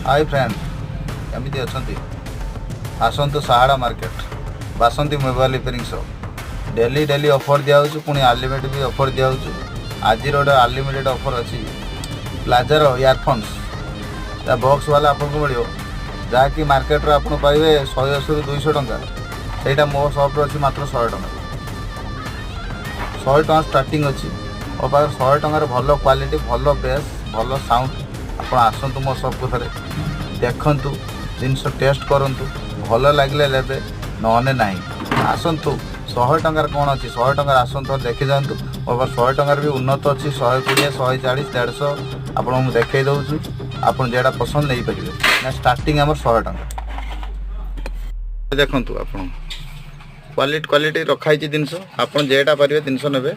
हाय friend केमिति अछंती आसंतु सहाड़ा मार्केट बासंती mobile repairing shop daily daily offer दिया पुणी अनलिमिटेड भी ऑफर दिया आज गोटे अनलिमिटेड ऑफर अच्छी प्लाजार इयरफोन्स बॉक्स वाला आपको मिलो जहाँकि मार्केट रे आप पाइबे 180 ରୁ 200 टंका से मो शॉप अच्छी मात्र 100 टंका 100 टंका स्टार्टिंग अच्छी मो पाखे 100 टंकार भल क्वालिटी भल बेस भल साउंड आप आसतु मो शॉप को थे देखु जिनस टेस्ट करूँ भल लगे लेबे नहने ना आसतु 100 टंकार कौन अच्छी 100 टंकार आसतु देखी जातु मो 100 टंकार भी उन्नत अच्छी 120 140 150 आपको मुझे देखई दूँ आप जेटा पसंद नहीं पारे ना स्टार्टिंग आम 100 टंका देखु आप क्वालिटी रखाई जिनस आप जेटा पारे जिनस ने